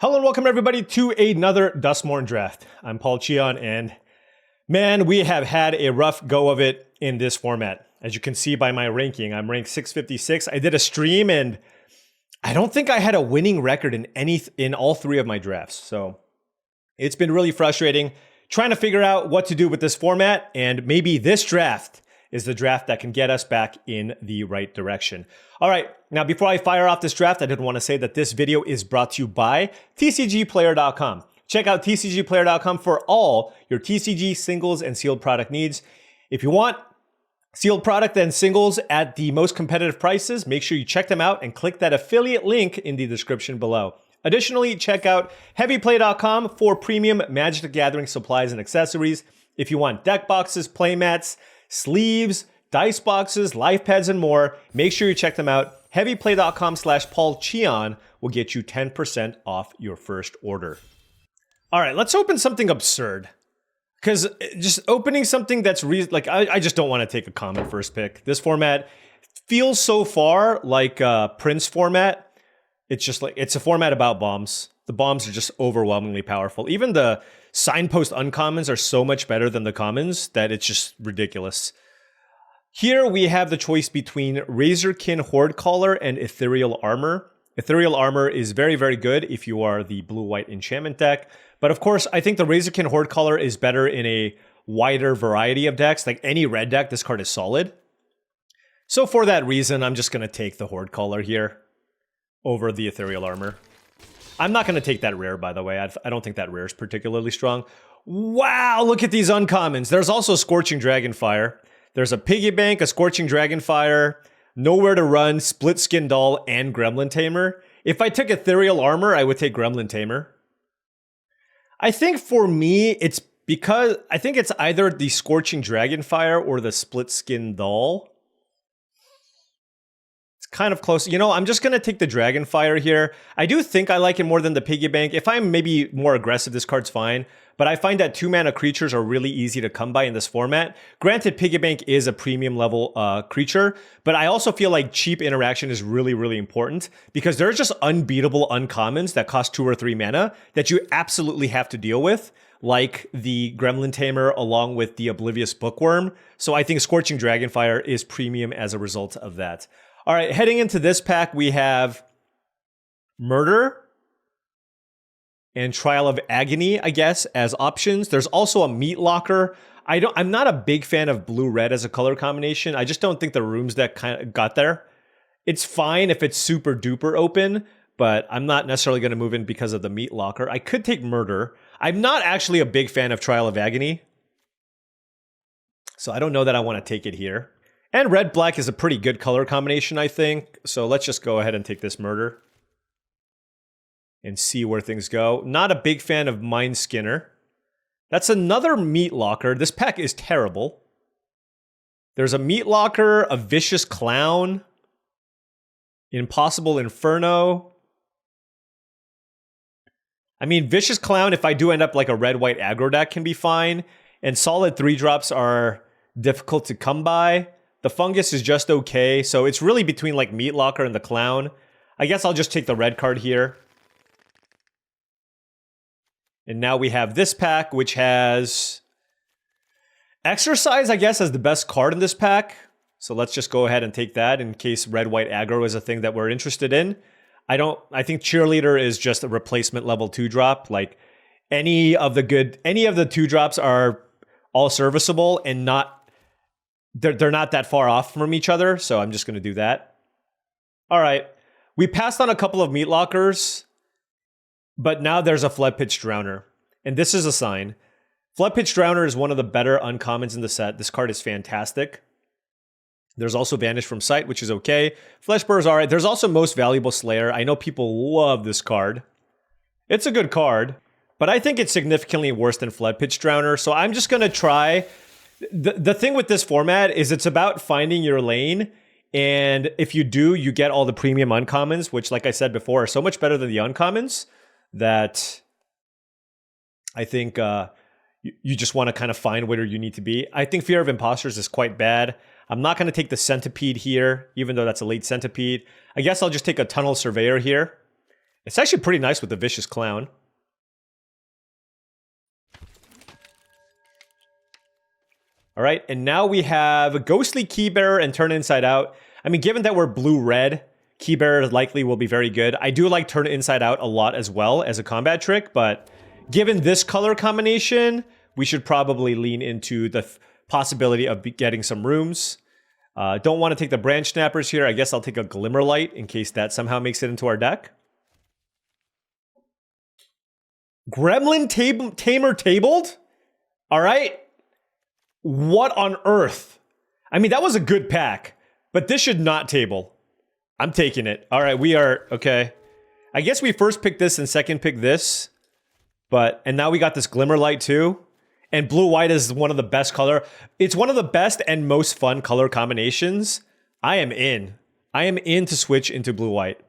Hello and welcome everybody to another Duskmourn draft. I'm paulcheon, and man, we have had a rough go of it in this format. As you can see by my ranking, I'm ranked 656. I did a stream and I don't think I had a winning record in all three of my drafts. So it's been really frustrating trying to figure out what to do with this format, and maybe this draft is the draft that can get us back in the right direction. All right, now before I fire off this draft, I did want to say that this video is brought to you by tcgplayer.com. Check out tcgplayer.com for all your TCG singles and sealed product needs. If you want sealed product and singles at the most competitive prices, make sure you check them out and click that affiliate link in the description below. Additionally, check out heavyplay.com for premium Magic the Gathering supplies and accessories. If you want deck boxes, playmats, sleeves, dice boxes, life pads, and more, make sure you check them out. Heavyplay.com/paulcheon will get you 10% off your first order. All right, let's open something absurd. Because just opening something that's I just don't want to take a common first pick. This format feels so far like a Prince format. It's just like, it's a format about bombs. The bombs are just overwhelmingly powerful. Even the signpost uncommons are so much better than the commons that it's just ridiculous. Here we have the choice between Razorkin Horde Caller and Ethereal Armor. Ethereal Armor is very, very good if you are the blue-white enchantment deck. But of course, I think the Razorkin Horde Caller is better in a wider variety of decks. Like any red deck, this card is solid. So for that reason, I'm just going to take the Horde Caller here over the Ethereal Armor. I'm not going to take that rare, by the way. I don't think that rare is particularly strong. Wow, look at these uncommons. There's also Scorching Dragonfire. There's a Piggy Bank, a Scorching Dragonfire, Nowhere to Run, Split Skin Doll, and Gremlin Tamer. If I took Ethereal Armor, I would take Gremlin Tamer. I think for me, it's because I think it's either the Scorching Dragonfire or the Split Skin Doll. Kind of close. You know, I'm just going to take the Dragonfire here. I do think I like it more than the Piggy Bank. If I'm maybe more aggressive, this card's fine. But I find that 2-mana creatures are really easy to come by in this format. Granted, Piggy Bank is a premium level creature, but I also feel like cheap interaction is really, really important because there's just unbeatable uncommons that cost 2 or 3 mana that you absolutely have to deal with, like the Gremlin Tamer along with the Oblivious Bookworm. So I think Scorching Dragonfire is premium as a result of that. All right, heading into this pack, we have Murder and Trial of Agony, I guess, as options. There's also a Meat Locker. I'm not a big fan of blue-red as a color combination. I just don't think the rooms that kind of got there. It's fine if it's super duper open, but I'm not necessarily going to move in because of the Meat Locker. I could take Murder. I'm not actually a big fan of Trial of Agony, so I don't know that I want to take it here. And red-black is a pretty good color combination, I think. So let's just go ahead and take this Murder and see where things go. Not a big fan of Mind Skinner. That's another Meat Locker. This pack is terrible. There's a Meat Locker, a Vicious Clown, Impossible Inferno. I mean, Vicious Clown, if I do end up like a red-white aggro deck, can be fine. And solid 3-drops are difficult to come by. The Fungus is just okay, so it's really between like Meat Locker and the Clown. I guess I'll just take the red card here. And now we have this pack, which has Exercise, I guess, as the best card in this pack. So let's just go ahead and take that in case red-white aggro is a thing that we're interested in. I think Cheerleader is just a replacement level 2-drop. Like any of the 2-drops are all serviceable and not They're not that far off from each other, so I'm just going to do that. All right. We passed on a couple of Meat Lockers, but now there's a Flood Pitch Drowner. And this is a sign. Flood Pitch Drowner is one of the better uncommons in the set. This card is fantastic. There's also Vanish from Sight, which is okay. Fleshbur is all right. There's also Most Valuable Slayer. I know people love this card. It's a good card, but I think it's significantly worse than Flood Pitch Drowner, so I'm just going to try. The thing with this format is it's about finding your lane, and if you do, you get all the premium uncommons, which, like I said before, are so much better than the uncommons that I think you just want to kind of find where you need to be. I think Fear of Imposters is quite bad. I'm not going to take the Centipede here, even though that's a late Centipede. I guess I'll just take a Tunnel Surveyor here. It's actually pretty nice with the Vicious Clown. All right, and now we have Ghostly Keybearer and Turn Inside Out. I mean, given that we're blue-red, Keybearer likely will be very good. I do like Turn Inside Out a lot as well as a combat trick, but given this color combination, we should probably lean into the possibility of getting some rooms. Don't want to take the Branch Snappers here. I guess I'll take a Glimmerlight in case that somehow makes it into our deck. Gremlin Tamer tabled? All right. What on earth? I mean, that was a good pack, but this should not table. I'm taking it. All right, we are, okay. I guess we first picked this and second picked this, and now we got this Glimmerlight too. And blue-white is one of the best color. It's one of the best and most fun color combinations. I am in. I am in to switch into blue-white.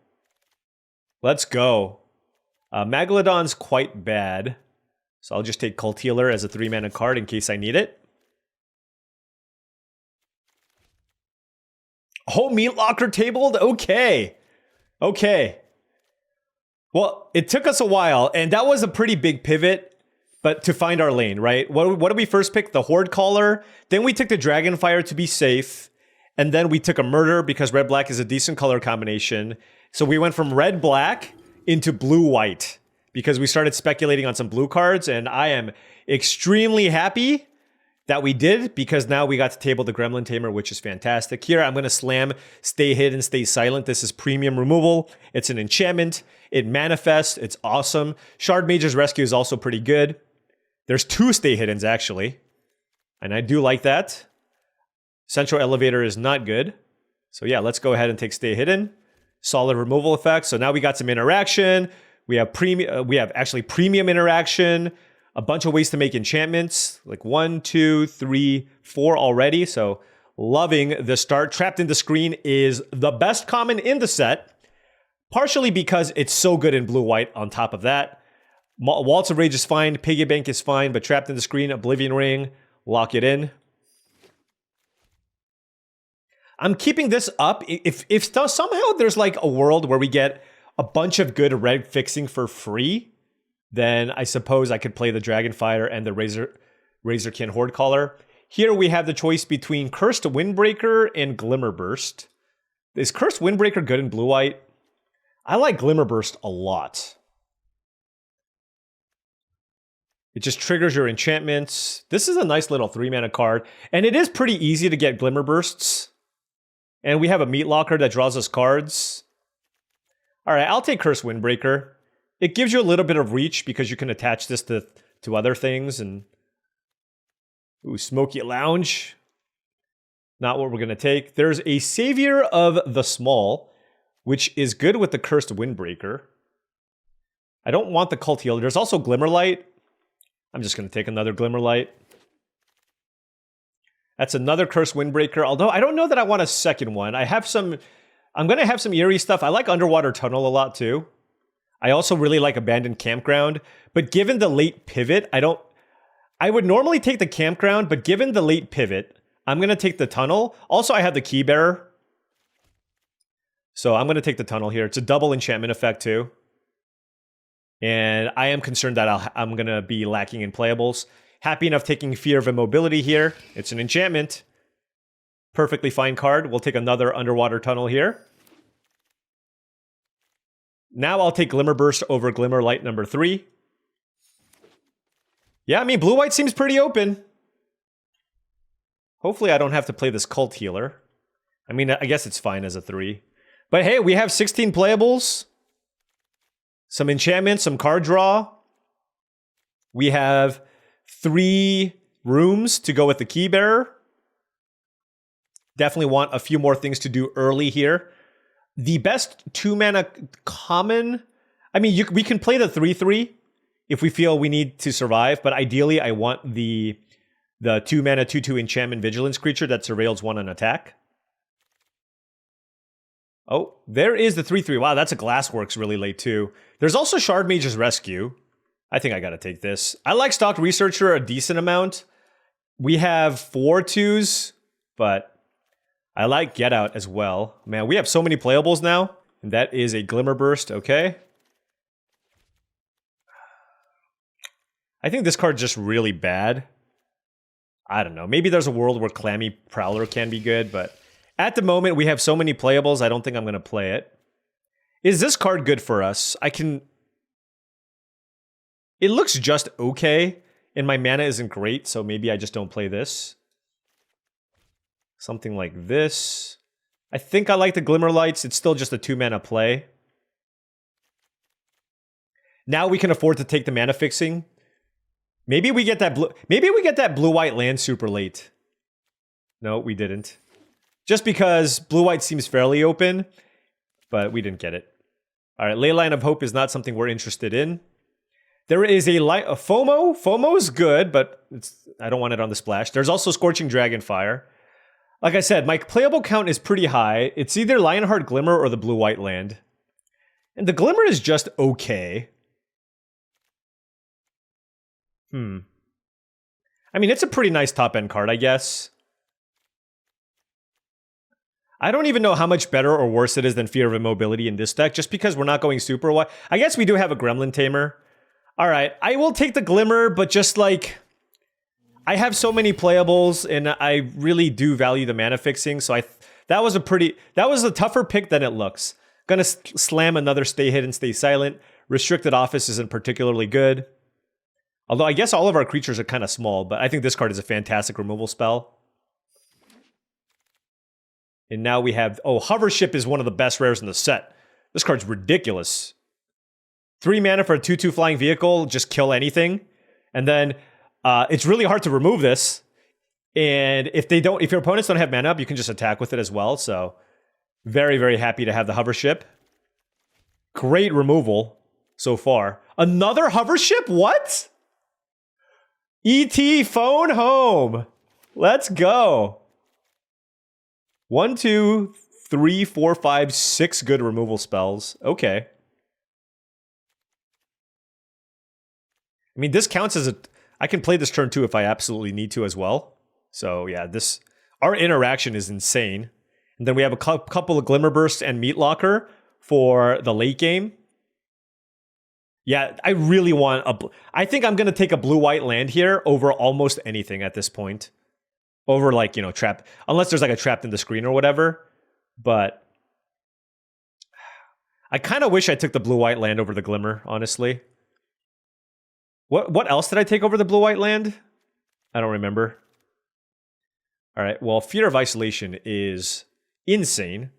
Let's go. Megalodon's quite bad, so I'll just take Cult Healer as a 3-mana card in case I need it. Oh, Meat Locker tabled? Okay. Okay. Well, it took us a while, and that was a pretty big pivot, but to find our lane, right? What did we first pick? The Horde Caller. Then we took the Dragonfire to be safe. And then we took a Murder because red-black is a decent color combination. So we went from red-black into blue-white because we started speculating on some blue cards, and I am extremely happy that we did, because now we got to table the Gremlin Tamer, which is fantastic. Here, I'm going to slam Stay Hidden, Stay Silent. This is premium removal. It's an enchantment. It manifests. It's awesome. Shard Mage's Rescue is also pretty good. There's 2 Stay Hiddens, actually. And I do like that. Central Elevator is not good. So yeah, let's go ahead and take Stay Hidden. Solid removal effect. So now we got some interaction. We have actually premium interaction. A bunch of ways to make enchantments, like 1, 2, 3, 4 already. So loving the start. Trapped in the Screen is the best common in the set, partially because it's so good in blue-white on top of that. Waltz of Rage is fine, Piggy Bank is fine, but Trapped in the Screen, Oblivion Ring, lock it in. I'm keeping this up. If somehow there's like a world where we get a bunch of good red fixing for free, then I suppose I could play the Dragonfire and the Razorkin Horde Caller. Here we have the choice between Cursed Windbreaker and Glimmerburst. Is Cursed Windbreaker good in blue-white? I like Glimmerburst a lot. It just triggers your enchantments. This is a nice little 3-mana card, and it is pretty easy to get Glimmerbursts. And we have a Meat Locker that draws us cards. All right, I'll take Cursed Windbreaker. It gives you a little bit of reach because you can attach this to other things. And ooh, Smoky Lounge. Not what we're going to take. There's a Savior of the Small, which is good with the Cursed Windbreaker. I don't want the Cult Healer. There's also Glimmerlight. I'm just going to take another Glimmerlight. That's another Cursed Windbreaker, although I don't know that I want a second one. I'm going to have some Eerie stuff. I like Underwater Tunnel a lot too. I also really like Abandoned Campground, but given the late pivot, I would normally take the Campground, but given the late pivot, I'm going to take the Tunnel. Also, I have the Keybearer. So I'm going to take the Tunnel here. It's a double enchantment effect too. And I am concerned that I'm going to be lacking in playables. Happy enough taking Fear of Immobility here. It's an enchantment. Perfectly fine card. We'll take another Underwater Tunnel here. Now I'll take Glimmerburst over Glimmerlight number 3. Yeah, I mean, blue-white seems pretty open. Hopefully I don't have to play this Cult Healer. I mean, I guess it's fine as a 3. But hey, we have 16 playables. Some enchantments, some card draw. We have 3 rooms to go with the Keybearer. Definitely want a few more things to do early here. The best 2-mana common... I mean, we can play the 3/3 if we feel we need to survive, but ideally I want the 2-mana 2/2 enchantment vigilance creature that surveils 1 on attack. Oh, there is the 3/3. Wow, that's a Glassworks really late too. There's also Shard Mage's Rescue. I think I gotta take this. I like Stock Researcher a decent amount. We have 4 2s, but I like Get Out as well. Man, we have so many playables now. And that is a Glimmerburst, okay. I think this card's just really bad. I don't know. Maybe there's a world where Clammy Prowler can be good, but at the moment we have so many playables, I don't think I'm going to play it. Is this card good for us? It looks just okay, and my mana isn't great, so maybe I just don't play this. Something like this. I think I like the Glimmer Lights. It's still just a 2-mana play. Now we can afford to take the mana fixing. Maybe we get that blue-white land super late. No, we didn't. Just because blue-white seems fairly open, but we didn't get it. All right, Leyline of Hope is not something we're interested in. There is a FOMO. FOMO's good, but I don't want it on the splash. There's also Scorching Dragonfire. Like I said, my playable count is pretty high. It's either Lionheart Glimmer or the blue-white land. And the Glimmer is just okay. I mean, it's a pretty nice top-end card, I guess. I don't even know how much better or worse it is than Fear of Immobility in this deck, just because we're not going super wide. I guess we do have a Gremlin Tamer. All right, I will take the Glimmer, but just like... I have so many playables, and I really do value the mana fixing, so that was a tougher pick than it looks. Gonna slam another Stay Hidden, Stay Silent. Restricted Office isn't particularly good. Although I guess all of our creatures are kind of small, but I think this card is a fantastic removal spell. And now we have... Oh, Hovership is one of the best rares in the set. This card's ridiculous. 3 mana for a 2/2 flying vehicle, just kill anything. And then it's really hard to remove this. And if your opponents don't have mana up, you can just attack with it as well. So very, very happy to have the Hovership. Great removal so far. Another Hovership? What? ET Phone Home. Let's go. 1, 2, 3, 4, 5, 6 good removal spells. Okay. I mean, this counts as I can play this turn too if I absolutely need to as well. So yeah, our interaction is insane. And then we have a couple of Glimmer Bursts and Meat Locker for the late game. Yeah, I really want I think I'm going to take a blue-white land here over almost anything at this point. Over, like, you know, trap. Unless there's, like, a trapped in the screen or whatever. But I kind of wish I took the blue-white land over the Glimmer, honestly. What else did I take over the blue-white land? I don't remember. All right, well, Fear of Isolation is insane.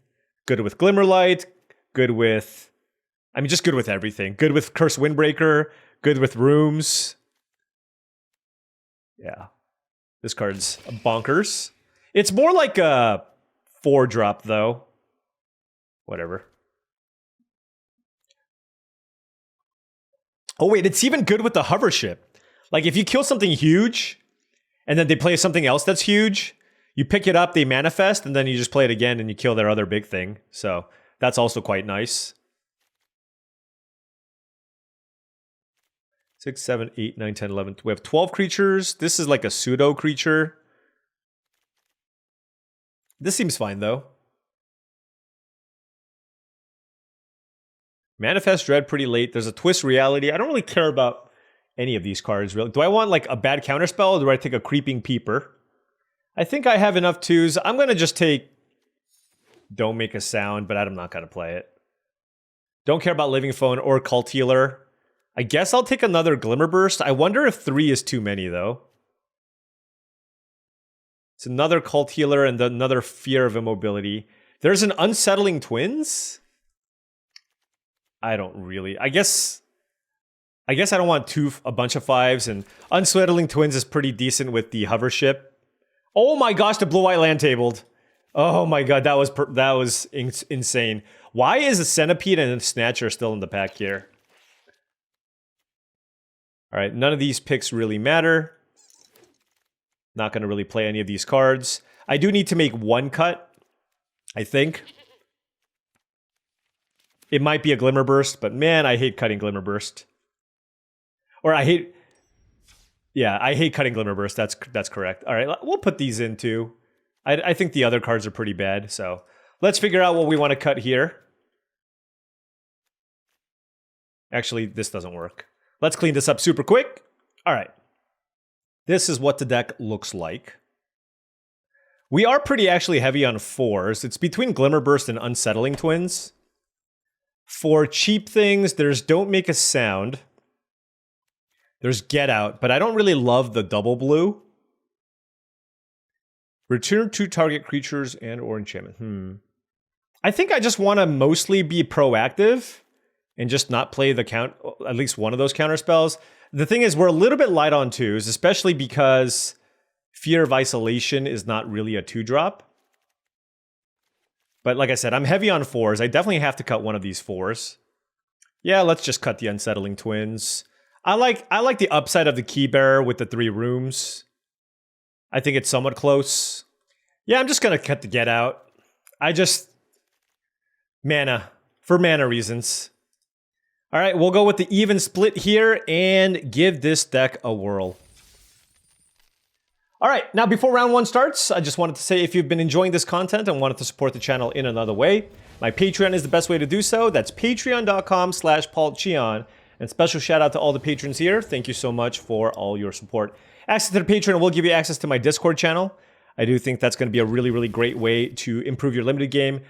Good with Glimmerlight. Good with... I mean, just good with everything. Good with Curse Windbreaker. Good with Rooms. Yeah. This card's bonkers. It's more like a 4-drop, though. Whatever. Oh, wait, it's even good with the Hovership. Like, if you kill something huge, and then they play something else that's huge, you pick it up, they manifest, and then you just play it again, and you kill their other big thing. So, that's also quite nice. 6, 7, 8, 9, 10, 11. We have 12 creatures. This is like a pseudo creature. This seems fine, though. Manifest Dread pretty late. There's a Twist Reality. I don't really care about any of these cards, really. Do I want, like, a bad counterspell, or do I take a Creeping Peeper? I think I have enough 2s. I'm going to just take Don't Make a Sound, but I'm not going to play it. Don't care about Living Phone or Cult Healer. I guess I'll take another Glimmer Burst. I wonder if 3 is too many, though. It's another Cult Healer and another Fear of Immobility. There's an Unsettling Twins? I don't really... I guess I don't want a bunch of 5s, and Unsettling Twins is pretty decent with the Hovership. Oh my gosh, the blue-white land tabled. Oh my god, that was insane. Why is a Centipede and a Snatcher still in the pack here? All right, none of these picks really matter. Not going to really play any of these cards. I do need to make 1 cut, I think. It might be a Glimmer Burst, but man, I hate cutting Glimmer Burst. Or I hate cutting Glimmer Burst. That's correct. All right, we'll put these in too. I think the other cards are pretty bad, so let's figure out what we want to cut here. Actually, this doesn't work. Let's clean this up super quick. All right. This is what the deck looks like. We are pretty actually heavy on 4s. It's between Glimmerburst and Unsettling Twins. For cheap things, there's Don't Make a Sound. There's Get Out, but I don't really love the double blue. Return 2 target creatures and or enchantment. I think I just want to mostly be proactive and just not play the at least one of those counter spells. The thing is, we're a little bit light on 2s, especially because Fear of Isolation is not really a 2-drop. But like I said, I'm heavy on 4s. I definitely have to cut one of these 4s. Yeah, let's just cut the Unsettling Twins. I like the upside of the Key Bearer with the 3 rooms. I think it's somewhat close. Yeah, I'm just going to cut the Get Out. Mana. For mana reasons. All right, we'll go with the even split here and give this deck a whirl. All right, now before round 1 starts, I just wanted to say if you've been enjoying this content and wanted to support the channel in another way, my Patreon is the best way to do so. That's patreon.com/paulcheon. And special shout out to all the patrons here. Thank you so much for all your support. Access to the Patreon will give you access to my Discord channel. I do think that's going to be a really, really great way to improve your limited game.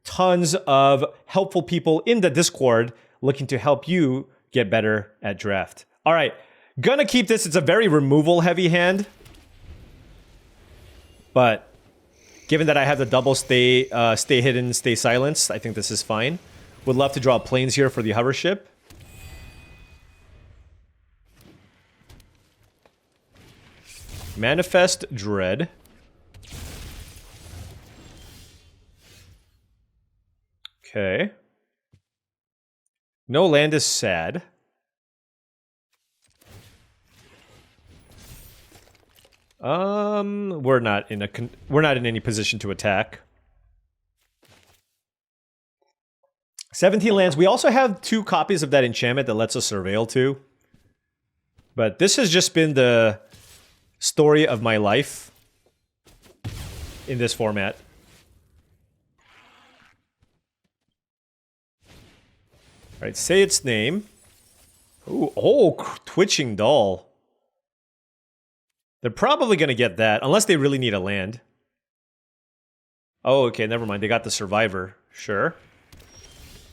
Tons of helpful people in the Discord looking to help you get better at draft. All right, gonna keep this. It's a very removal heavy hand. But given that I have the double stay hidden, stay silence, I think this is fine. Would love to draw planes here for the hover ship. Manifest Dread. Okay. No land is sad. We're not in any position to attack. 17 lands. We also have 2 copies of that enchantment that lets us surveil too. But this has just been the story of my life in this format. All right, say its name. Ooh, oh, Twitching Doll. They're probably going to get that, unless they really need a land. Oh, okay, never mind. They got the Survivor. Sure.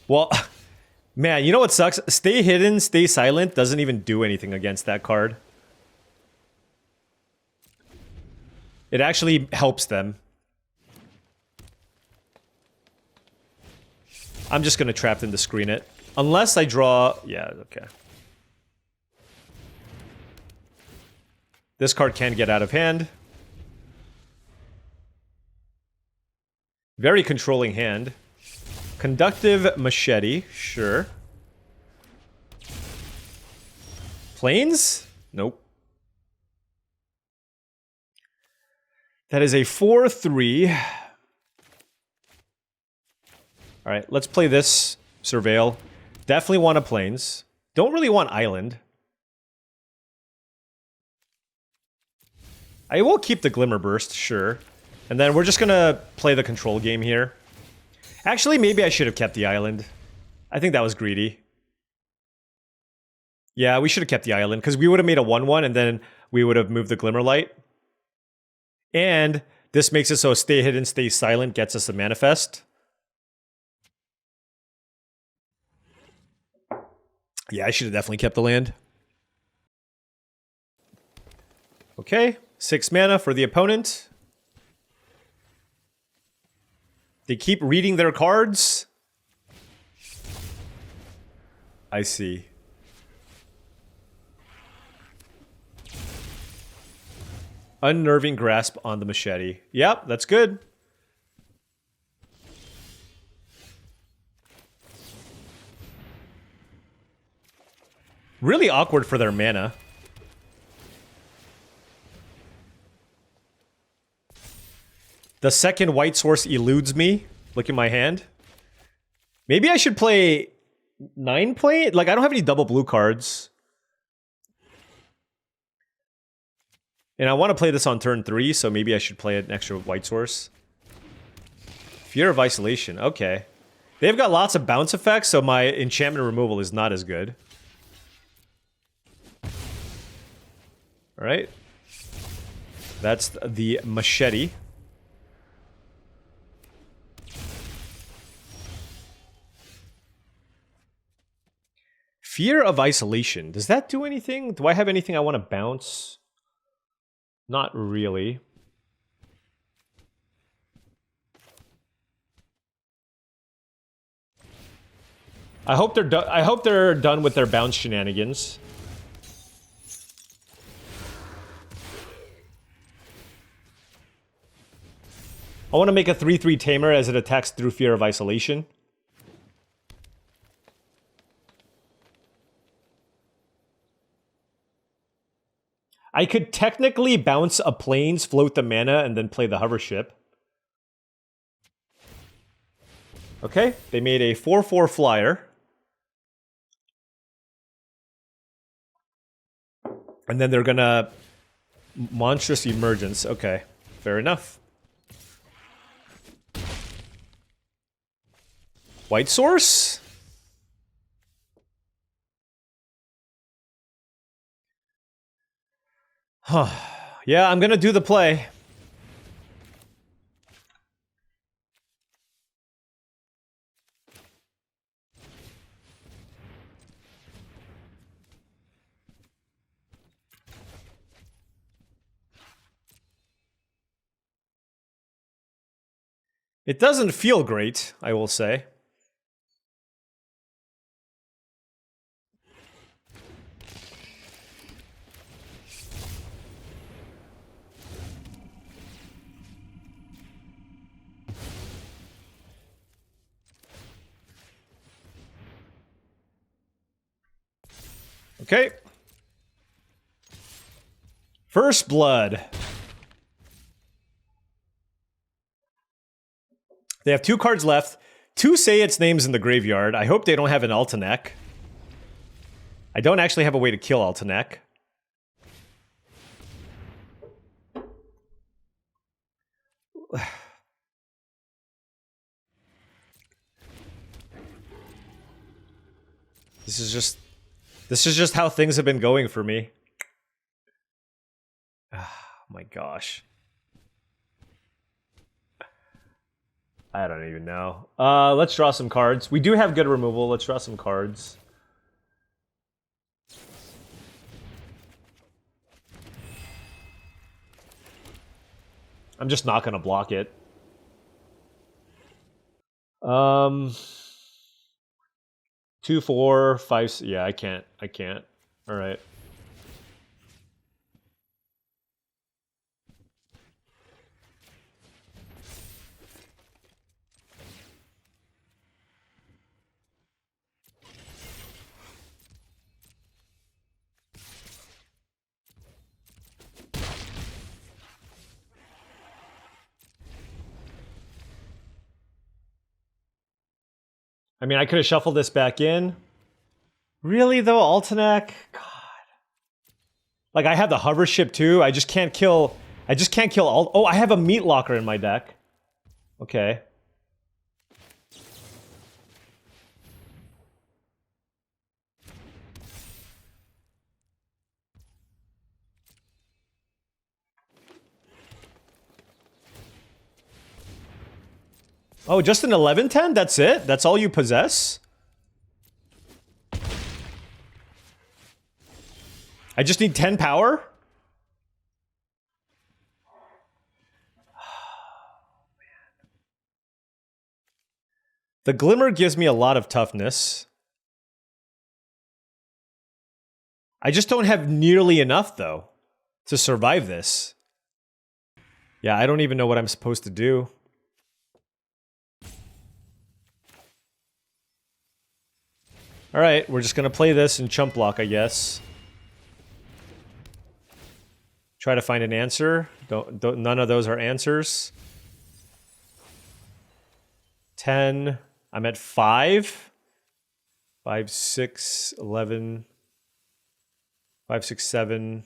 Well, man, you know what sucks? Stay Hidden, Stay Silent doesn't even do anything against that card. It actually helps them. I'm just going to Trap them to screen it. Unless I draw... Yeah, okay. This card can get out of hand. Very controlling hand. Conductive Machete, sure. Planes? Nope. That is a 4/3. Alright, let's play this. Surveil. Definitely want a planes. Don't really want island. I will keep the Glimmer Burst, sure. And then we're just gonna play the control game here. Actually, maybe I should have kept the island. I think that was greedy. Yeah, we should have kept the island, because we would have made a 1/1, and then we would have moved the Glimmerlight. And this makes it so Stay Hidden, Stay Silent gets us a Manifest. Yeah, I should have definitely kept the land. Okay, 6 mana for the opponent. They keep reading their cards. I see. Unnerving Grasp on the Machete. Yep, that's good. Really awkward for their mana. The second white source eludes me. Look at my hand. Maybe I should play 9 play? Like, I don't have any double blue cards. And I want to play this on turn 3, so maybe I should play an extra white source. Fear of Isolation, okay. They've got lots of bounce effects, so my enchantment removal is not as good. All right. That's the machete. Fear of isolation. Does that do anything? Do I have anything I want to bounce? Not really. I hope they're done with their bounce shenanigans. I want to make a 3/3 tamer as it attacks through Fear of Isolation. I could technically bounce a planes, float the mana, and then play the hover ship. Okay, they made a 4/4 flyer. And then they're gonna Monstrous Emergence. Okay, fair enough. White source? Huh. Yeah, I'm gonna do the play. It doesn't feel great, I will say. Okay. First Blood. They have 2 cards left. 2 say its names in the graveyard. I hope they don't have an Altanek. I don't actually have a way to kill Altanek. This is just how things have been going for me. Oh my gosh. I don't even know. Let's draw some cards. We do have good removal. Let's draw some cards. I'm just not gonna block it. 2, 4, 5. Yeah, I can't. All right. I mean, I could have shuffled this back in. Really, though, Altanek? God. Like, I have the hover ship, too. I just can't kill all... Oh, I have a Meat Locker in my deck. Okay. Oh, just an 11/10? That's it? That's all you possess? I just need 10 power? Oh, man. The Glimmer gives me a lot of toughness. I just don't have nearly enough, though, to survive this. Yeah, I don't even know what I'm supposed to do. Alright, we're just gonna play this and chump block, I guess. Try to find an answer. None of those are answers. 10. I'm at 5. 5, 6, 11. 5, 6, 7.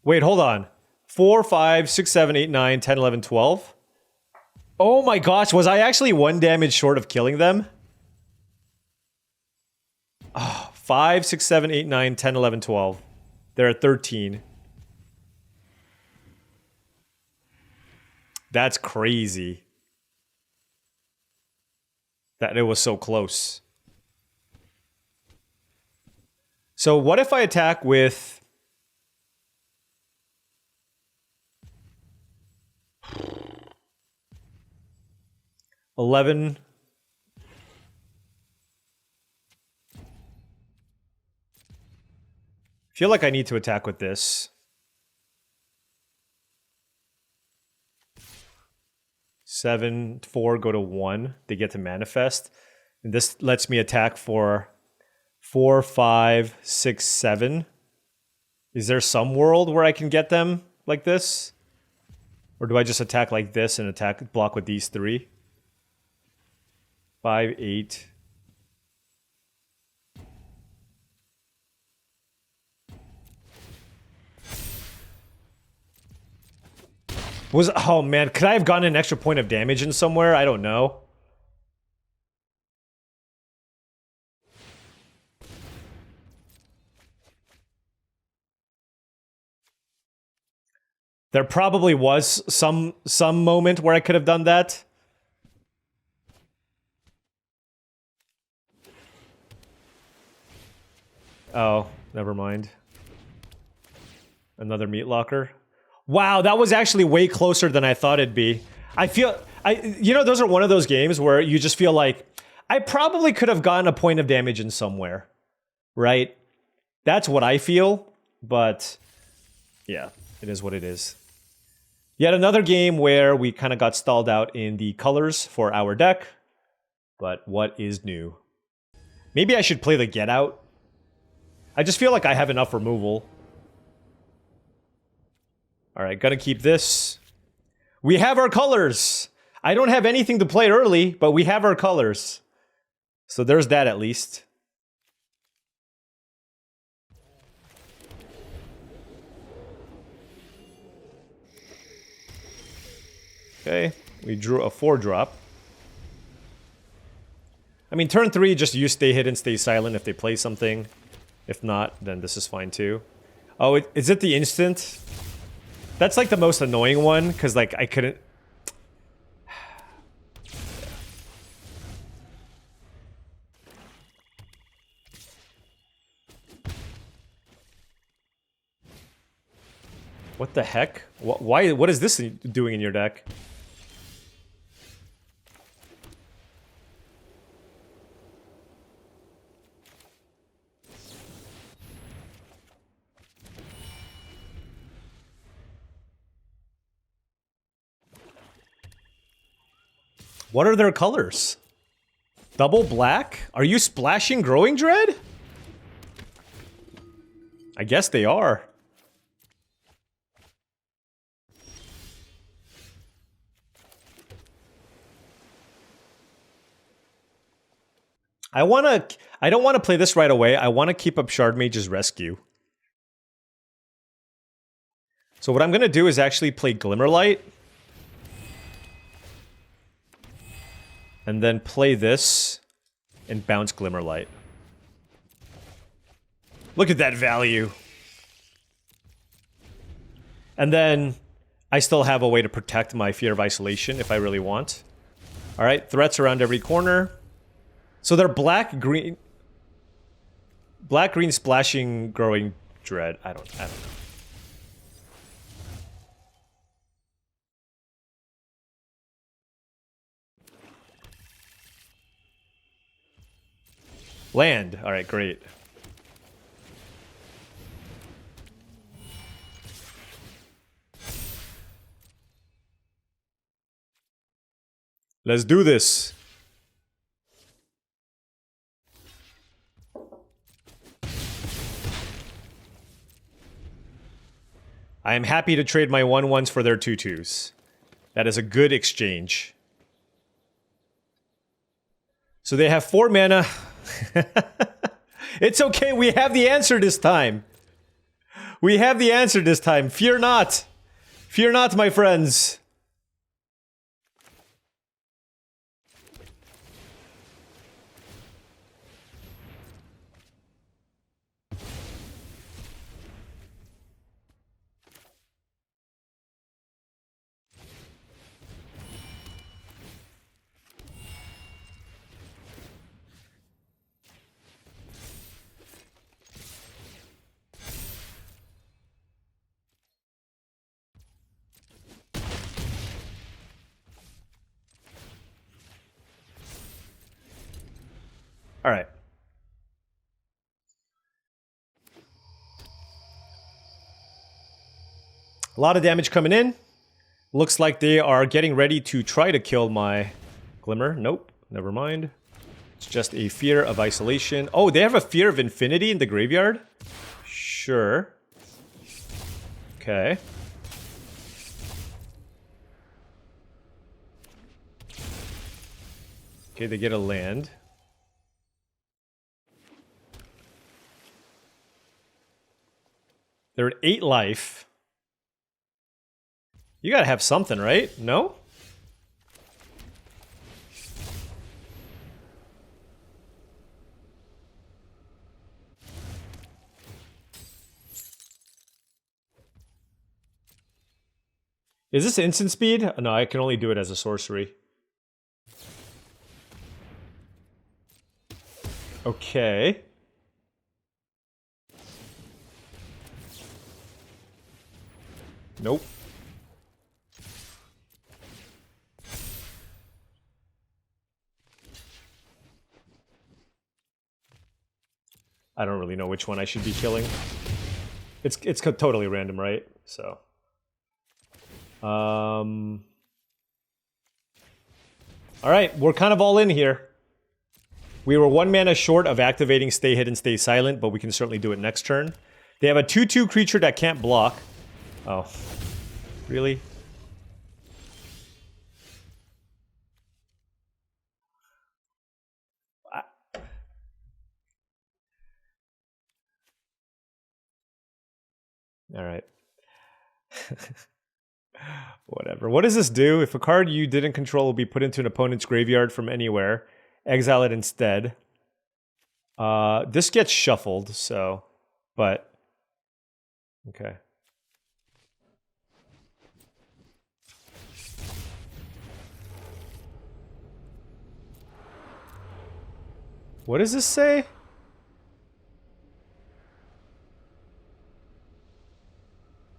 Wait, hold on. 4, 5, 6, 7, 8, 9, 10, 11, 12. Oh my gosh, was I actually 1 damage short of killing them? Oh, 5, 6, 7, 8, 9, 10, 11, 12. They're at 13. That's crazy. That it was so close. So what if I attack with... $11. Feel like I need to attack with this. 7, 4, go to 1. They get to manifest. And this lets me attack for 4, 5, 6, 7. Is there some world where I can get them like this? Or do I just attack like this and attack block with these 3? 5, 8. Oh man, could I have gotten an extra point of damage in somewhere? I don't know. There probably was some moment where I could have done that. Oh, never mind. Another meat locker. Wow, that was actually way closer than I thought it'd be. You know, those are one of those games where you just feel like, I probably could have gotten a point of damage in somewhere, right? That's what I feel, but yeah, it is what it is. Yet another game where we kind of got stalled out in the colors for our deck, but what is new? Maybe I should play the Get Out. I just feel like I have enough removal. Alright, gotta keep this. We have our colors! I don't have anything to play early, but we have our colors. So there's that at least. Okay, we drew a 4-drop. I mean, turn 3, just use Stay Hidden, Stay Silent if they play something. If not, then this is fine too. Oh, is it the instant? That's like the most annoying one, because like I couldn't... What the heck? Why? What is this doing in your deck? What are their colors? Double black? Are you splashing Growing Dread? I guess they are. I don't want to play this right away. I want to keep up Shardmage's Rescue. So what I'm going to do is actually play Glimmerlight. And then play this and bounce Glimmerlight. Look at that value. And then I still have a way to protect my Fear of Isolation if I really want. Alright, threats around every corner. So they're black-green... Black-green splashing Growing Dread. I don't know. Land. Alright, great. Let's do this. I am happy to trade my 1/1s for their 2/2s. That is a good exchange. So they have 4 mana. It's okay, we have the answer this time. We have the answer this time. Fear not. Fear not, my friends. A lot of damage coming in. Looks like they are getting ready to try to kill my Glimmer. Nope, never mind. It's just a fear of isolation. Oh, they have a fear of infinity in the graveyard? Sure. Okay. Okay, they get a land. They're at 8 life. You gotta have something, right? No? Is this instant speed? No, I can only do it as a sorcery. Okay. Nope. I don't really know which one I should be killing. It's totally random, right? So. All right, we're kind of all in here. We were 1 mana short of activating Stay Hidden, Stay Silent, but we can certainly do it next turn. They have a 2/2 creature that can't block. Oh. Really? All right. Whatever. What does this do? If a card you didn't control will be put into an opponent's graveyard from anywhere, exile it instead. This gets shuffled, so... But... Okay. What does this say?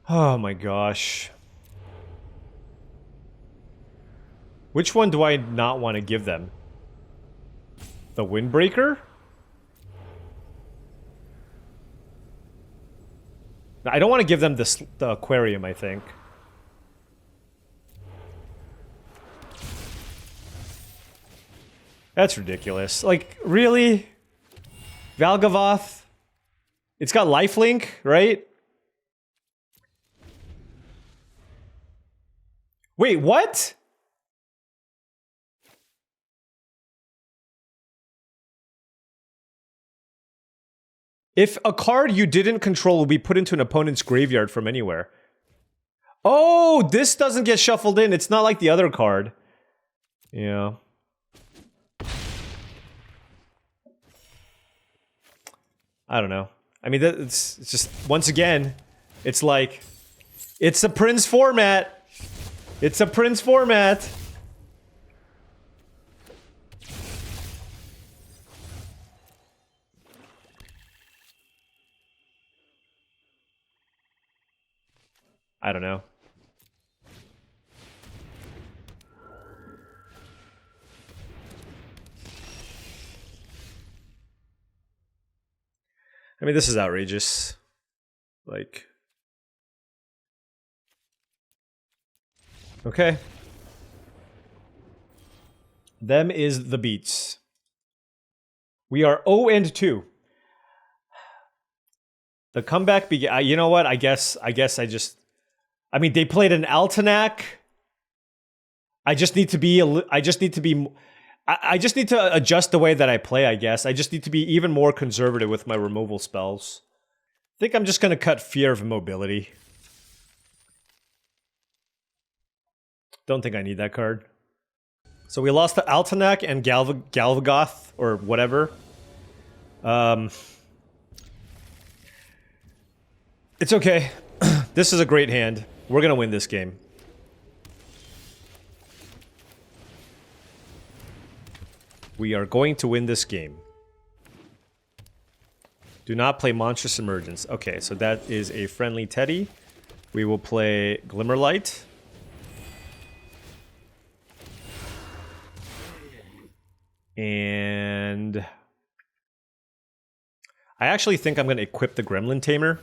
Oh my gosh. Which one do I not want to give them? The Windbreaker? I don't want to give them the Aquarium, I think. That's ridiculous. Like, really? Valgavoth? It's got lifelink, right? Wait, what? If a card you didn't control will be put into an opponent's graveyard from anywhere. Oh, this doesn't get shuffled in. It's not like the other card. Yeah. I don't know. I mean, it's just, once again, it's like, it's a Prince format. It's a Prince format. I don't know. I mean, this is outrageous. Like... Okay. Them is the beats. We are 0-2. The comeback began... You know what? I guess I just... I mean, they played an Altenac. I just need to be... I just need to adjust the way that I play, I guess. I just need to be even more conservative with my removal spells. I think I'm just going to cut Fear of Immobility. Don't think I need that card. So we lost to Altenac and Galvagoth, or whatever. It's okay. This is a great hand. We're going to win this game. We are going to win this game. Do not play Monstrous Emergence. Okay, so that is a friendly Teddy. We will play Glimmerlight. And... I actually think I'm going to equip the Gremlin Tamer.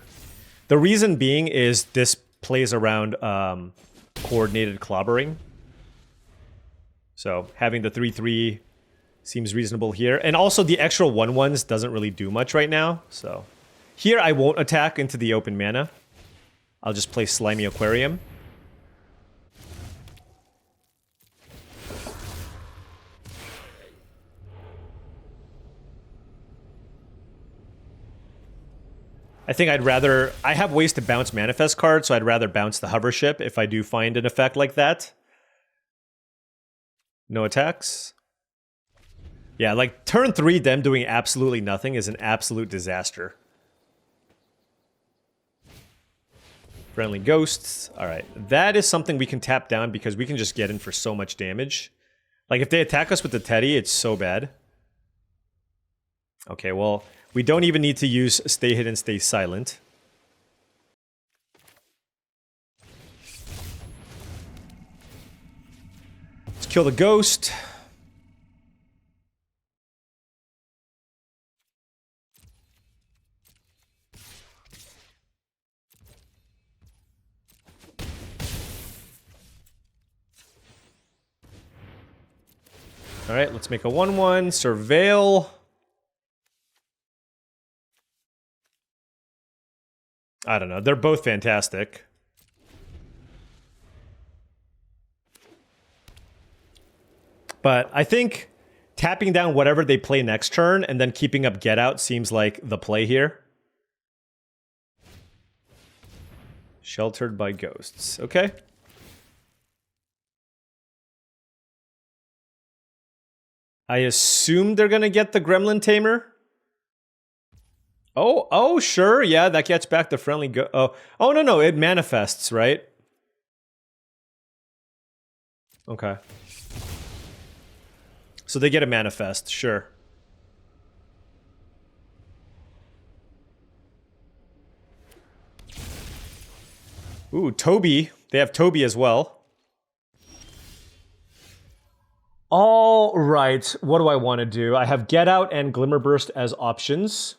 The reason being is this plays around coordinated clobbering. So having the 3/3 seems reasonable here. And also the extra 1/1s doesn't really do much right now. So here I won't attack into the open mana. I'll just play Slimy Aquarium. I think I'd rather... I have ways to bounce Manifest cards, so I'd rather bounce the Hover Ship if I do find an effect like that. No attacks. Yeah, like turn 3, them doing absolutely nothing is an absolute disaster. Friendly Ghosts. Alright, that is something we can tap down because we can just get in for so much damage. Like if they attack us with the Teddy, it's so bad. Okay, well... we don't even need to use Stay Hidden, Stay Silent. Let's kill the ghost. Alright, let's make a 1/1. Surveil. I don't know. They're both fantastic. But I think tapping down whatever they play next turn and then keeping up Get Out seems like the play here. Sheltered by Ghosts. Okay. I assume they're going to get the Gremlin Tamer. Oh, sure. Yeah, that gets back the friendly oh, no, it manifests, right? Okay. So they get a manifest, sure. Ooh, Toby. They have Toby as well. All right, what do I want to do? I have Get Out and Glimmerburst as options.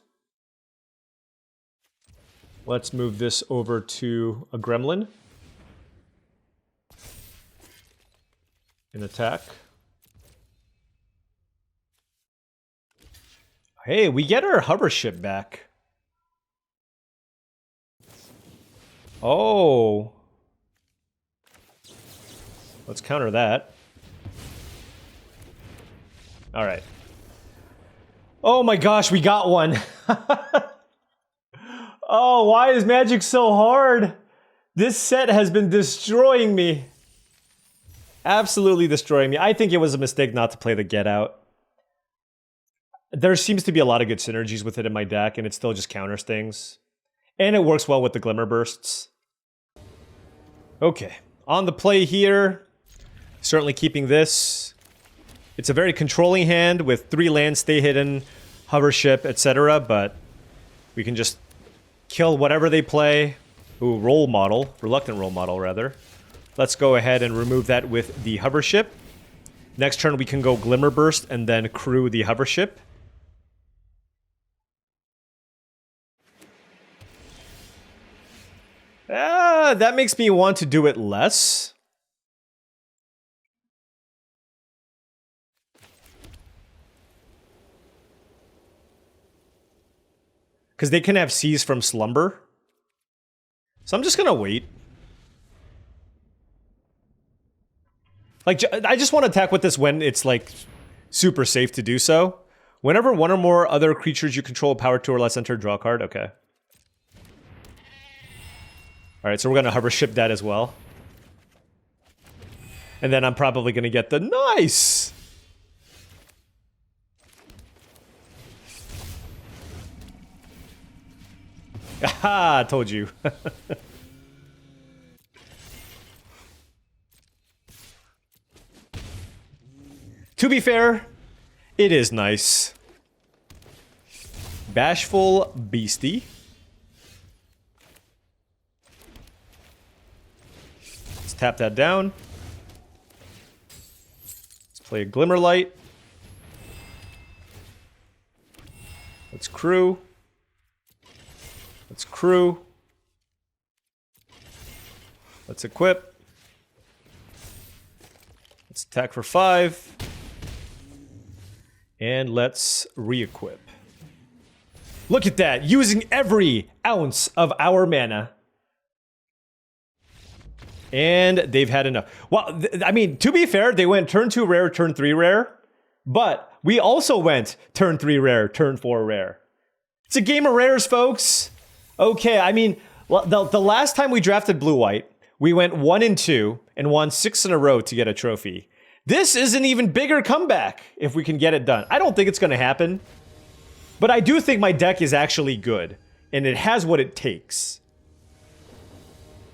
Let's move this over to a Gremlin. An attack. Hey, we get our hover ship back. Oh. Let's counter that. All right. Oh my gosh, we got one. Oh, why is Magic so hard? This set has been destroying me. Absolutely destroying me. I think it was a mistake not to play the Get Out. There seems to be a lot of good synergies with it in my deck, and it still just counters things. And it works well with the Glimmer Bursts. Okay, on the play here. Certainly keeping this. It's a very controlling hand with 3 lands, Stay Hidden, Hover Ship, etc. But we can just kill whatever they play. Ooh, Role Model. Reluctant Role Model, rather. Let's go ahead and remove that with the Hover Ship. Next turn we can go Glimmer Burst and then crew the Hover Ship. That makes me want to do it less. Because they can have Seize from Slumber. So I'm just going to wait. Like, I just want to attack with this when it's, like, super safe to do so. Whenever one or more other creatures you control power 2 or less enter, draw a card. Okay. Alright, so we're going to hover ship that as well. And then I'm probably going to get the... Nice! Aha! I told you. To be fair, it is nice. Bashful Beastie. Let's tap that down. Let's play a Glimmerlight. Let's crew. Let's crew. Let's equip. Let's attack for 5. And let's re-equip. Look at that, using every ounce of our mana. And they've had enough. Well, I mean, to be fair, they went turn 2 rare, turn 3 rare. But we also went turn 3 rare, turn 4 rare. It's a game of rares, folks. Okay, I mean, the last time we drafted blue-white, we went 1 and 2 and won 6 in a row to get a trophy. This is an even bigger comeback if we can get it done. I don't think it's going to happen. But I do think my deck is actually good. And it has what it takes.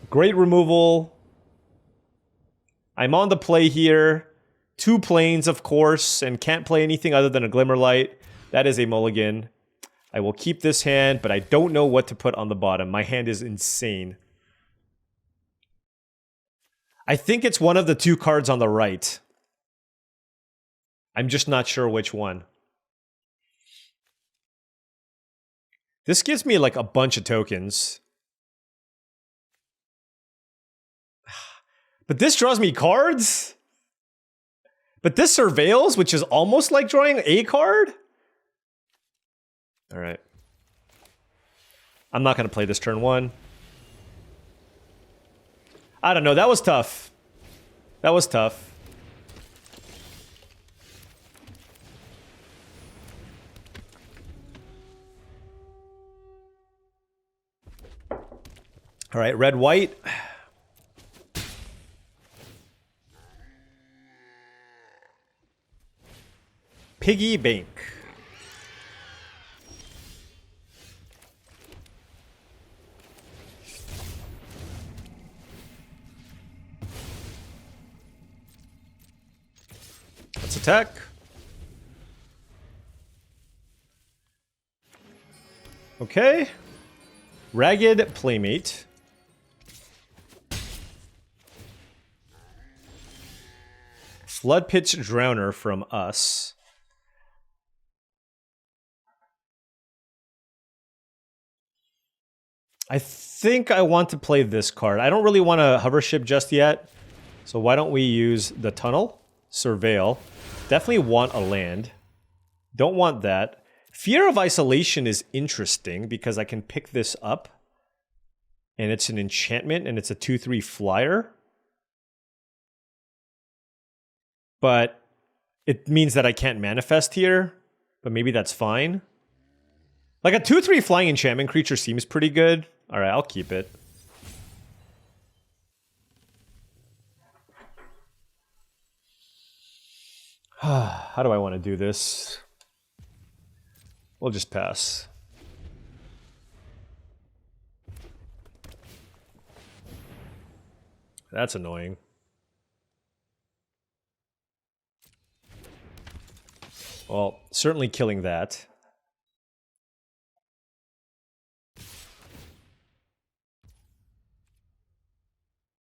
Great removal. I'm on the play here. 2 planes, of course, and can't play anything other than a Glimmerlight. That is a mulligan. I will keep this hand, but I don't know what to put on the bottom. My hand is insane. I think it's one of the 2 cards on the right. I'm just not sure which one. This gives me like a bunch of tokens. But this draws me cards? But this surveils, which is almost like drawing a card? Alright. I'm not going to play this turn 1. I don't know, that was tough. That was tough. Alright, red, white. Piggy bank. Let's attack. Okay. Ragged Playmate. Flood Pitch Drowner from us. I think I want to play this card. I don't really want a hover ship just yet. So why don't we use the tunnel? Surveil. Definitely want a land. Don't want that. Fear of Isolation is interesting because I can pick this up. And it's an enchantment and it's a 2/3 flyer. But it means that I can't manifest here. But maybe that's fine. Like a 2/3 flying enchantment creature seems pretty good. Alright, I'll keep it. How do I want to do this? We'll just pass. That's annoying. Well, certainly killing that.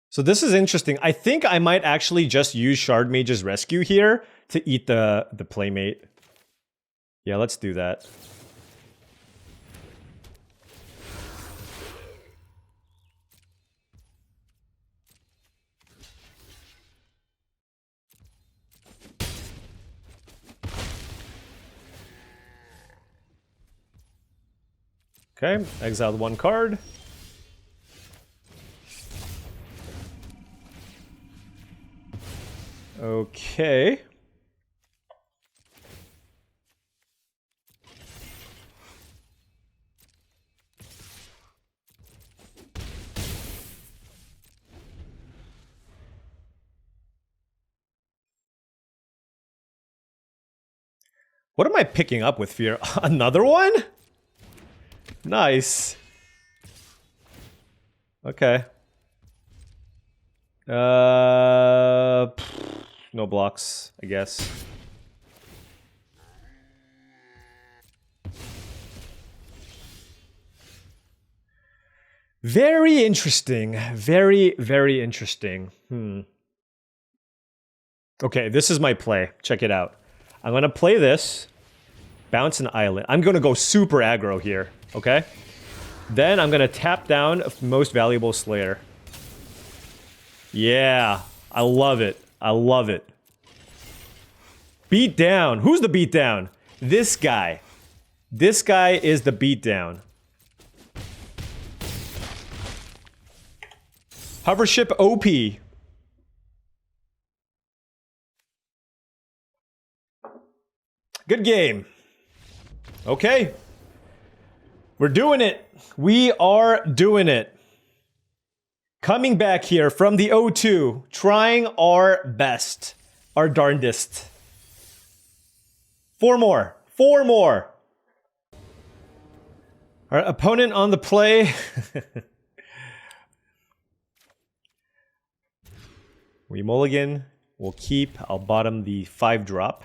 So this is interesting. I think I might actually just use Shard Mage's Rescue here to eat the Playmate. Yeah, let's do that. Okay, exiled 1 card. Okay. What am I picking up with Fear? Another one? Nice. Okay. No blocks, I guess. Very interesting. Very, very interesting. Okay, this is my play. Check it out. I'm gonna play this. Bounce an island. I'm gonna go super aggro here, okay? Then I'm gonna tap down Most Valuable Slayer. Yeah, I love it. I love it. Beat down. Who's the beat down? This guy. This guy is the beat down. Hovership OP. Good game. Okay. We're doing it. We are doing it. Coming back here from the O2, trying our best. Our darndest. 4 more. 4 more. Our opponent on the play. We mulligan. We'll keep. I'll bottom the 5-drop.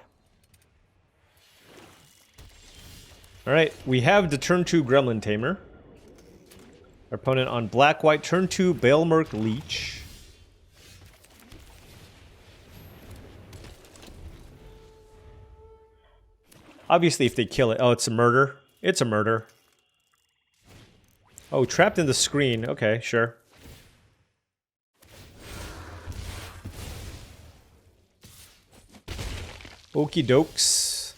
Alright, we have the turn 2 Gremlin Tamer. Our opponent on black-white, turn 2 Baelmerk Leech. Obviously, if they kill it... Oh, it's a murder. It's a murder. Oh, trapped in the screen. Okay, sure. Okie dokes.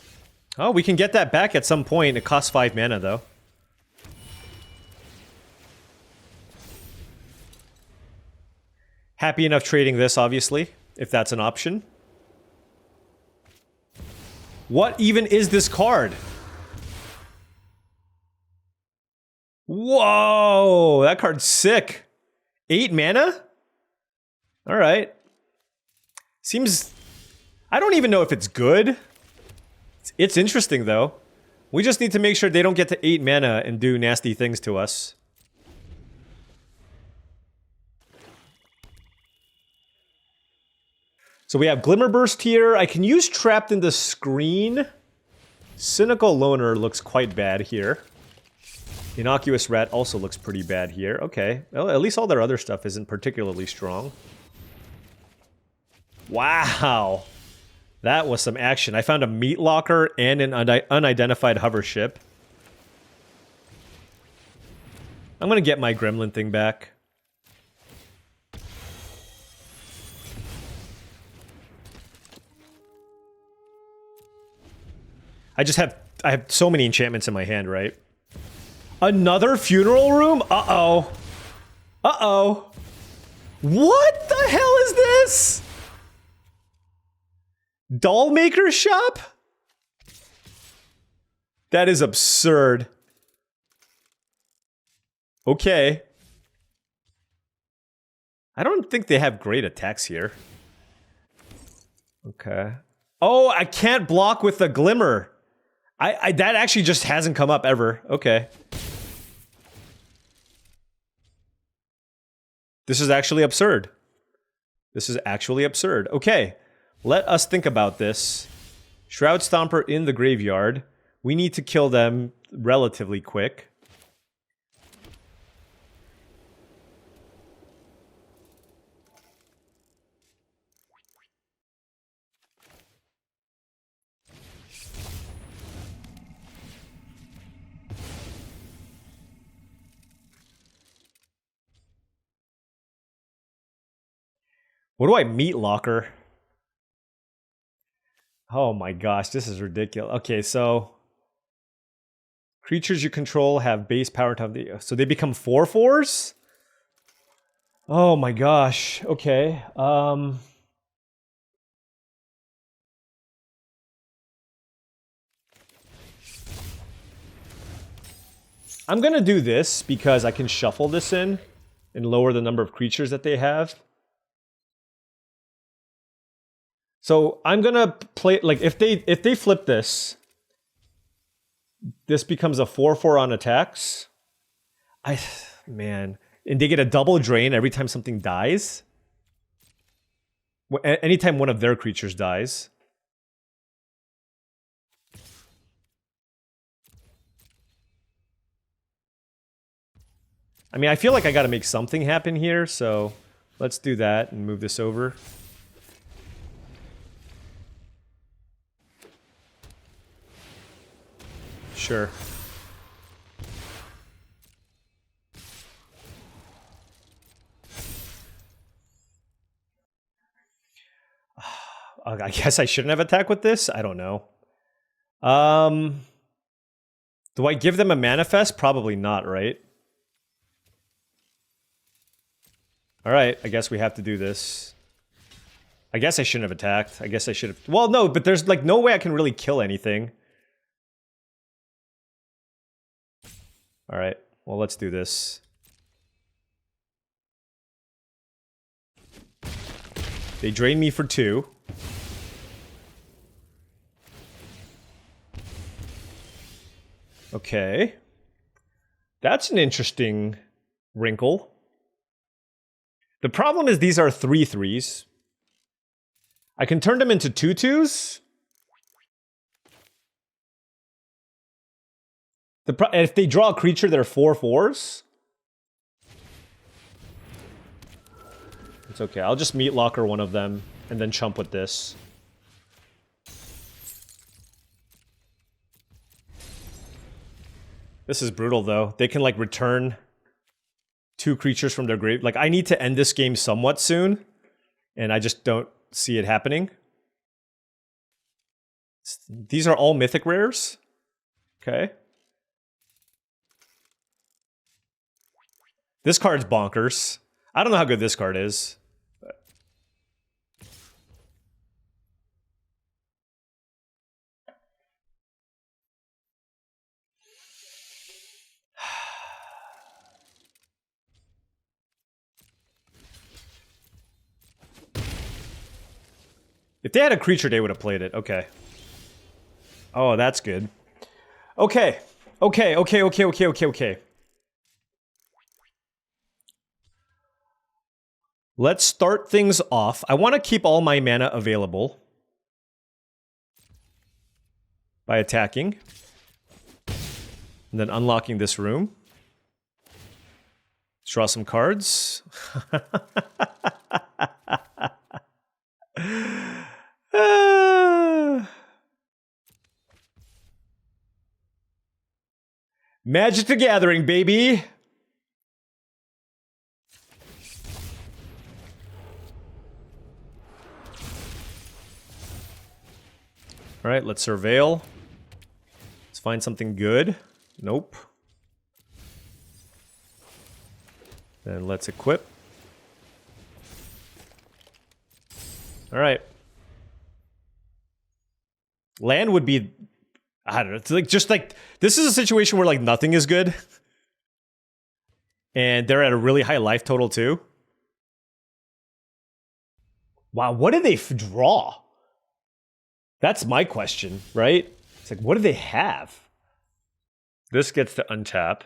Oh, we can get that back at some point. It costs 5 mana, though. Happy enough trading this, obviously, if that's an option. What even is this card? Whoa, that card's sick. 8 mana? Alright. Seems... I don't even know if it's good. It's interesting, though. We just need to make sure they don't get to 8 mana and do nasty things to us. So we have Glimmerburst here. I can use Trapped in the Screen. Cynical Loner looks quite bad here. Innocuous Rat also looks pretty bad here. Okay. Well, at least all their other stuff isn't particularly strong. Wow. That was some action. I found a Meat Locker and an unidentified hover ship. I'm gonna get my Gremlin thing back. I have so many enchantments in my hand, right? Another funeral room? Uh-oh. Uh-oh. What the hell is this? Doll maker shop? That is absurd. Okay. I don't think they have great attacks here. Okay. Oh, I can't block with the Glimmer. That actually just hasn't come up ever. Okay. This is actually absurd. This is actually absurd. Okay. Let us think about this. Shroud Stomper in the graveyard. We need to kill them relatively quick. What do I Meat Locker? Oh my gosh, this is ridiculous. Okay, so creatures you control have base power to so they become 4/4s? Oh my gosh. Okay. I'm gonna do this because I can shuffle this in and lower the number of creatures that they have. So I'm gonna play, like, if they flip this, this becomes a 4/4 on attacks. Man, and they get a double drain every time something dies. Anytime one of their creatures dies. I mean, I feel like I gotta make something happen here, so let's do that and move this over. Sure. I guess I shouldn't have attacked with this? I don't know. Do I give them a manifest? Probably not, right? Alright, I guess we have to do this. I guess I shouldn't have attacked. I guess I should have... Well, no, but there's like no way I can really kill anything. Alright, well, let's do this. They drain me for 2. Okay. That's an interesting wrinkle. The problem is these are 3/3s. I can turn them into 2/2s. If they draw a creature, they're 4/4s. It's okay. I'll just meat locker one of them and then chump with this. This is brutal, though. They can, like, return 2 creatures from their grave. Like, I need to end this game somewhat soon, and I just don't see it happening. These are all mythic rares. Okay. This card's bonkers. I don't know how good this card is. But... If they had a creature, they would have played it. Okay. Oh, that's good. Okay. Okay. Let's start things off. I want to keep all my mana available by attacking. And then unlocking this room. Let's draw some cards. Magic the Gathering, baby! Alright, let's surveil. Let's find something good. Nope. Then let's equip. Alright. Land would be... I don't know. It's like, just like... This is a situation where, like, nothing is good. And they're at a really high life total, too. Wow, what did they draw? That's my question, right? It's like, what do they have? This gets to untap.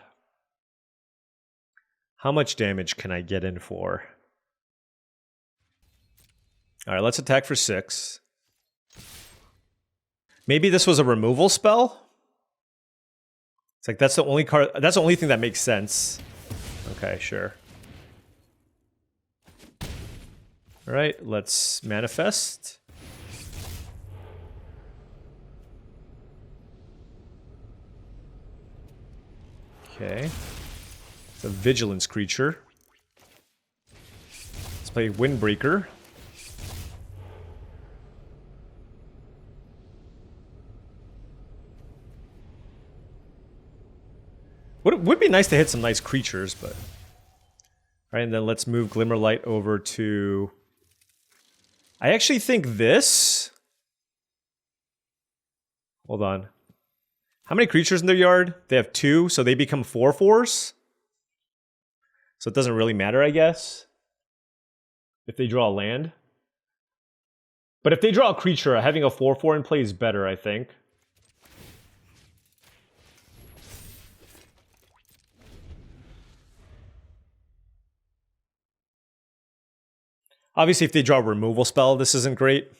How much damage can I get in for? Alright, let's attack for 6. Maybe this was a removal spell? It's like, that's the only card... That's the only thing that makes sense. Okay, sure. Alright, let's manifest. Okay. It's a vigilance creature. Let's play Windbreaker. Would be nice to hit some nice creatures, but... Alright, and then let's move Glimmerlight over to... I actually think this... Hold on. How many creatures in their yard? They have 2, so they become 4/4s. So it doesn't really matter, I guess. If they draw a land. But if they draw a creature, having a 4/4 in play is better, I think. Obviously, if they draw a removal spell, this isn't great.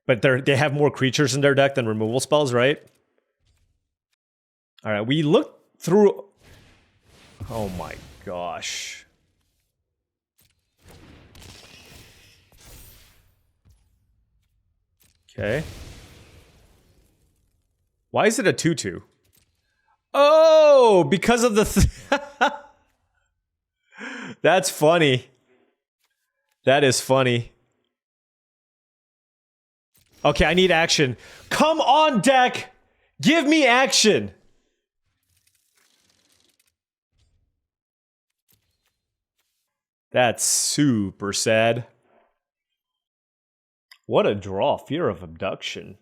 But they have more creatures in their deck than removal spells, right? Alright, we looked through... Oh my gosh. Okay. Why is it a 2/2? Oh, because of the... That's funny. That is funny. Okay, I need action. Come on, deck! Give me action! That's super sad. What a draw. Fear of Abduction.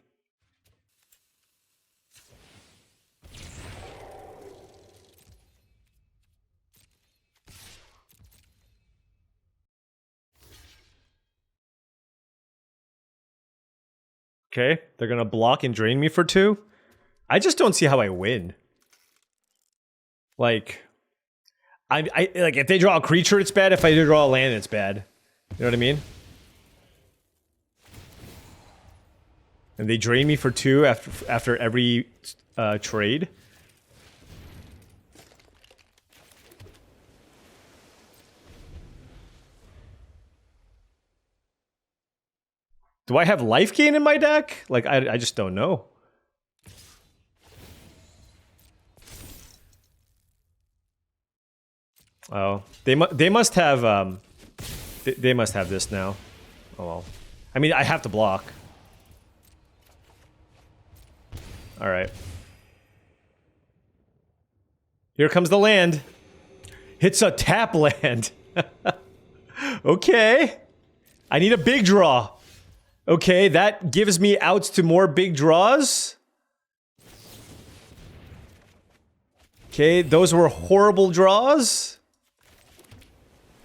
Okay, they're gonna block and drain me for 2. I just don't see how I win. Like, I like if they draw a creature, it's bad. If I do draw a land, it's bad. You know what I mean? And they drain me for 2 after every trade. Do I have life gain in my deck? Like, I just don't know. Oh, they must have they must have this now. Oh well. I mean, I have to block. All right. Here comes the land. It's a tap land. Okay. I need a big draw. Okay, that gives me outs to more big draws. Okay, those were horrible draws.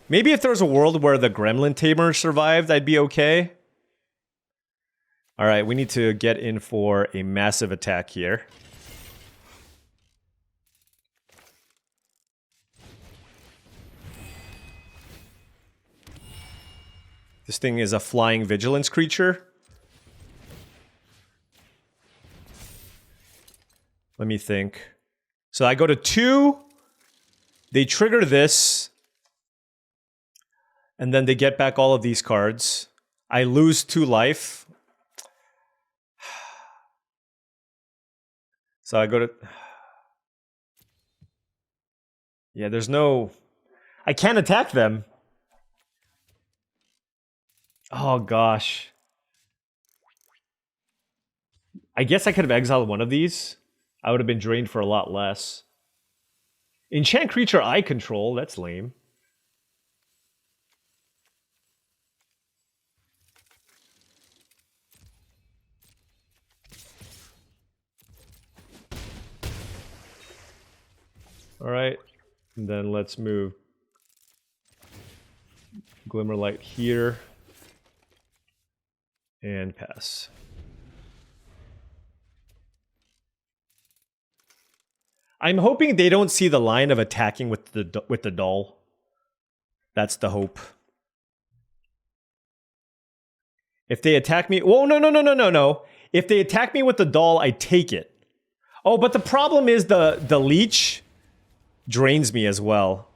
Maybe if there was a world where the Gremlin Tamer survived, I'd be okay. Alright, we need to get in for a massive attack here. This thing is a flying vigilance creature. Let me think. So I go to 2. They trigger this. And then they get back all of these cards. I lose 2 life. So I go to... Yeah, there's no... I can't attack them. Oh, gosh. I guess I could have exiled one of these. I would have been drained for a lot less. Enchant creature I control. That's lame. Alright. And then let's move Glimmerlight here. And pass. I'm hoping they don't see the line of attacking with the doll. That's the hope. If they attack me... Whoa, no. If they attack me with the doll, I take it. Oh, but the problem is the leech drains me as well.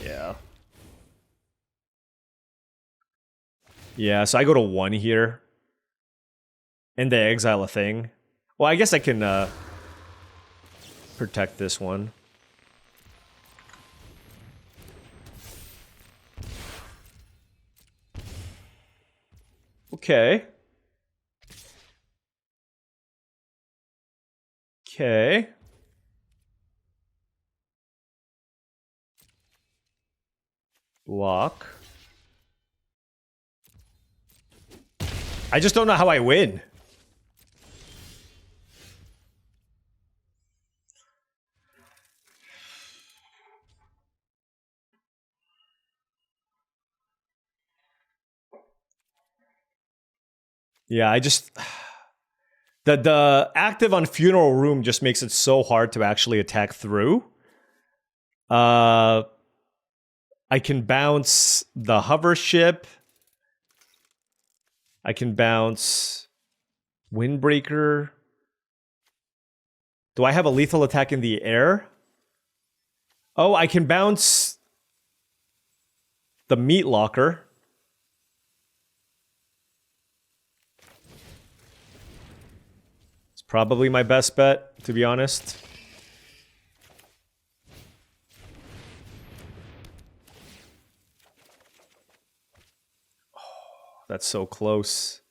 Yeah. Yeah, so I go to 1 here. And they exile a thing. Well, I guess I can protect this one. Okay. Okay. Block. I just don't know how I win. Yeah, I just... The active on Funeral Room just makes it so hard to actually attack through. I can bounce the hover ship. I can bounce Windbreaker. Do I have a lethal attack in the air? Oh, I can bounce the Meat Locker. It's probably my best bet, to be honest. that's so close.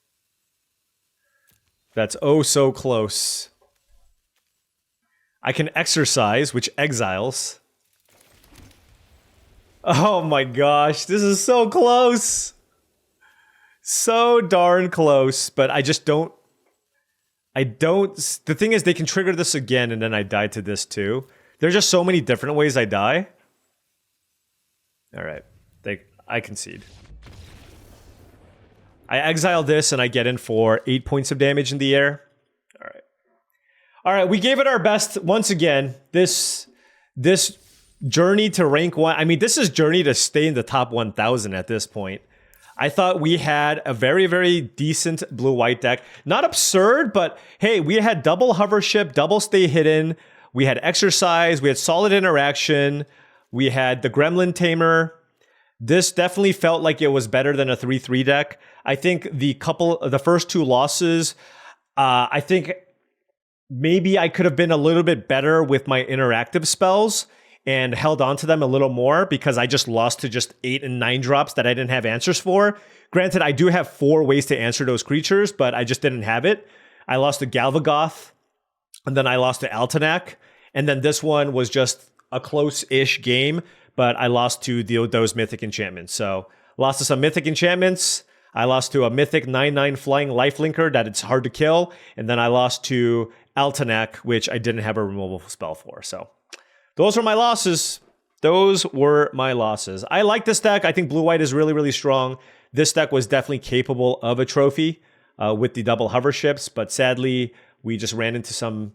That's oh so close. I can exercise, which exiles. Oh my gosh, this is so close. So darn close, but I just don't... The thing is, they can trigger this again, and then I die to this too. There's just so many different ways I die. All right, I concede. I exile this, and I get in for 8 points of damage in the air. All right. All right, we gave it our best once again. This journey to rank 1. I mean, this is journey to stay in the top 1,000 at this point. I thought we had a very, very decent blue-white deck. Not absurd, but hey, we had double hover ship, double stay hidden. We had exercise. We had solid interaction. We had the Gremlin Tamer. This definitely felt like it was better than a 3-3 deck. I think the first 2 losses, I think maybe I could have been a little bit better with my interactive spells and held on to them a little more because I just lost to just 8 and 9 drops that I didn't have answers for. Granted, I do have 4 ways to answer those creatures, but I just didn't have it. I lost to Galvagoth, and then I lost to Altenac, and then this one was just a close-ish game, but I lost to those Mythic enchantments. So, lost to some Mythic enchantments. I lost to a Mythic 9/9 flying lifelinker that it's hard to kill, and then I lost to Altenac, which I didn't have a removal spell for. So, those were my losses. Those were my losses. I like this deck. I think blue-white is really, really strong. This deck was definitely capable of a trophy with the double hover ships, but sadly, we just ran into some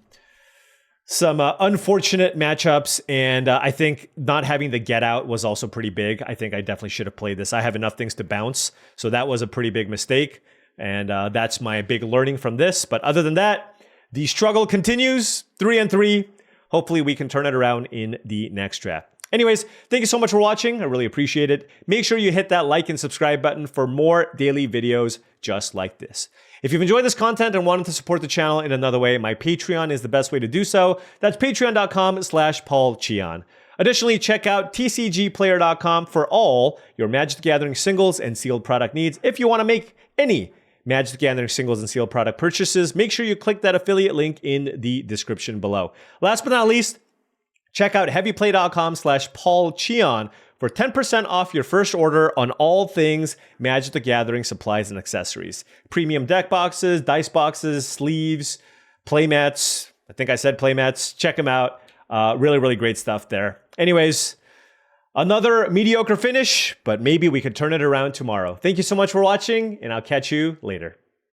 unfortunate matchups, and I think not having the get out was also pretty big. I think I definitely should have played this. I have enough things to bounce, so that was a pretty big mistake, and that's my big learning from this. But other than that, the struggle continues. 3-3. Hopefully we can turn it around in the next draft. Anyways, thank you so much for watching. I really appreciate it. Make sure you hit that like and subscribe button for more daily videos just like this. If you've enjoyed this content and wanted to support the channel in another way, my Patreon is the best way to do so. That's patreon.com/paulcheon. Additionally, check out tcgplayer.com for all your Magic the Gathering singles and sealed product needs. If you want to make any Magic the Gathering singles and sealed product purchases, make sure you click that affiliate link in the description below. Last but not least, check out heavyplay.com/paulcheon for 10% off your first order on all things Magic the Gathering supplies and accessories. Premium deck boxes, dice boxes, sleeves, playmats. I think I said playmats. Check them out. Really, really great stuff there. Anyways, another mediocre finish, but maybe we could turn it around tomorrow. Thank you so much for watching, and I'll catch you later.